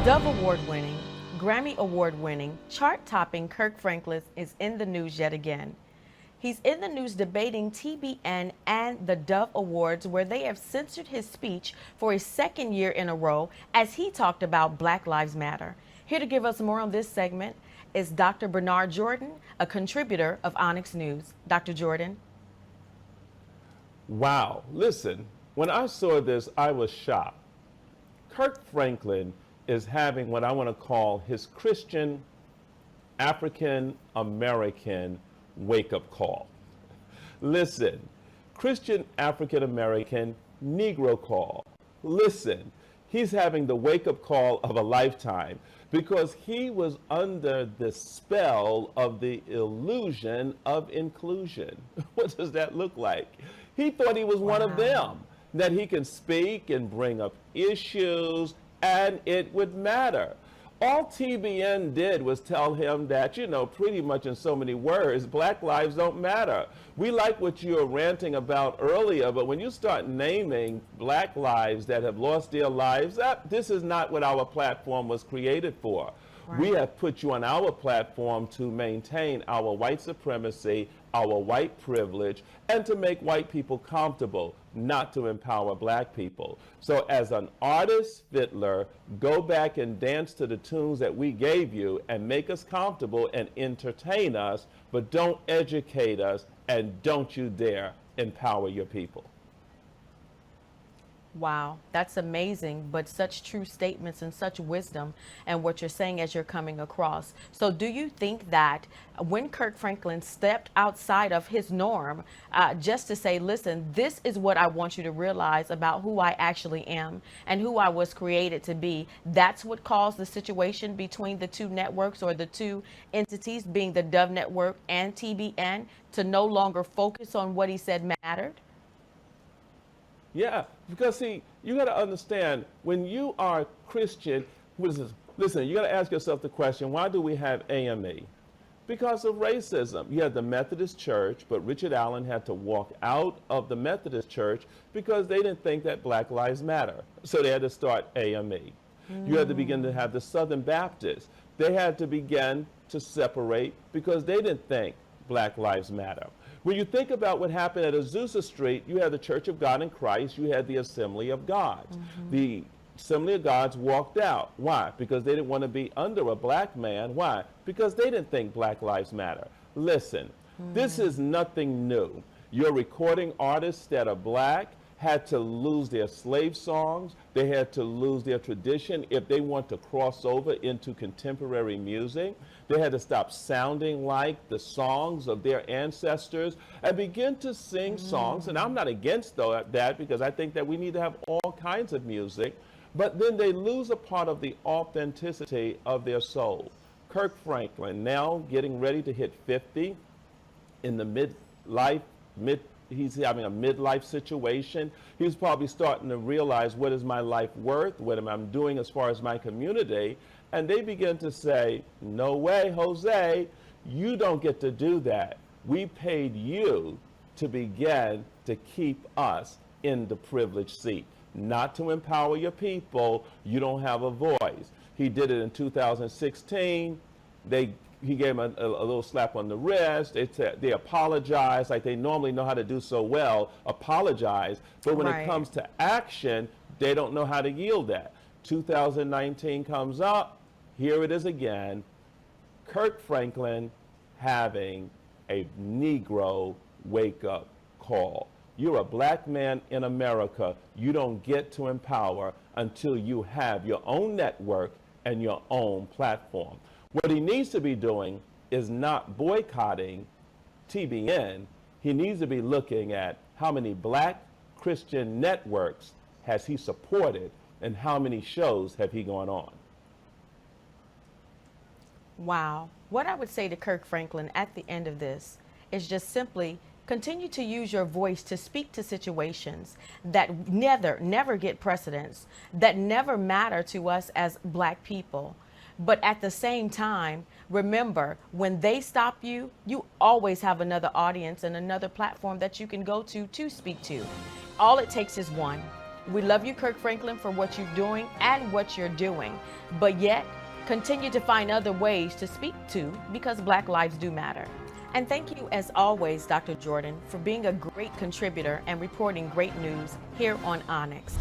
Dove Award winning, Grammy Award winning, chart topping Kirk Franklin is in the news yet again. He's in the news debating TBN and the Dove Awards, where they have censored his speech for a second year in a row as he talked about Black Lives Matter. Here to give us more on this segment is Dr. Bernard Jordan, a contributor of Onyx News. Dr. Jordan. Wow. Listen, when I saw this, I was shocked. Kirk Franklin is having what I want to call his Christian African American wake-up call. Listen, Christian African American Negro call. Listen, he's having the wake-up call of a lifetime because he was under the spell of the illusion of inclusion. What does that look like? He thought he was one of them, that he can speak and bring up issues and it would matter. All TBN did was tell him that, pretty much in so many words, Black lives don't matter. We like what you were ranting about earlier, but when you start naming Black lives that have lost their lives, this is not what our platform was created for. Right. We have put you on our platform to maintain our white supremacy, our white privilege, and to make white people comfortable, not to empower Black people. So as an artist fiddler, go back and dance to the tunes that we gave you and make us comfortable and entertain us, but don't educate us and don't you dare empower your people. Wow, that's amazing, but such true statements and such wisdom and what you're saying as you're coming across. So do you think that when Kirk Franklin stepped outside of his norm, just to say, listen, this is what I want you to realize about who I actually am and who I was created to be, that's what caused the situation between the two networks or the two entities, being the Dove Network and TBN, to no longer focus on what he said mattered? Yeah, because see, you got to understand, when you are Christian, listen, you got to ask yourself the question, why do we have AME? Because of racism. You had the Methodist Church, but Richard Allen had to walk out of the Methodist Church because they didn't think that Black Lives Matter. So they had to start AME. You had to begin to have the Southern Baptists. They had to begin to separate because they didn't think Black Lives Matter. When you think about what happened at Azusa Street, you had the Church of God in Christ, you had the Assembly of God. The Assembly of Gods walked out. Why? Because they didn't want to be under a Black man. Why? Because they didn't think Black Lives Matter. Listen, this is nothing new. Your recording artists that are Black had to lose their slave songs. They had to lose their tradition if they want to cross over into contemporary music. They had to stop sounding like the songs of their ancestors and begin to sing songs. And I'm not against that, because I think that we need to have all kinds of music. But then they lose a part of the authenticity of their soul. Kirk Franklin, now getting ready to hit 50, in the he's having a midlife situation. He's probably starting to realize, what is my life worth? What am I doing as far as my community? And they begin to say, no way, Jose, you don't get to do that. We paid you to begin to keep us in the privileged seat, not to empower your people. You don't have a voice. He did it in 2016. He gave him a little slap on the wrist. They apologized like they normally know how to do so well, apologize. But when it comes to action, they don't know how to yield that. 2019 comes up. Here it is again. Kirk Franklin having a Negro wake-up call. You're a Black man in America. You don't get to empower until you have your own network and your own platform. What he needs to be doing is not boycotting TBN. He needs to be looking at how many Black Christian networks has he supported and how many shows have he gone on. Wow. What I would say to Kirk Franklin at the end of this is just simply continue to use your voice to speak to situations that never get precedence, that never matter to us as Black people. But at the same time, remember, when they stop you, you always have another audience and another platform that you can go to speak to. All it takes is one. We love you, Kirk Franklin, for what you're doing and what you're doing. But yet, continue to find other ways to speak to, because Black lives do matter. And thank you, as always, Dr. Jordan, for being a great contributor and reporting great news here on Onyx.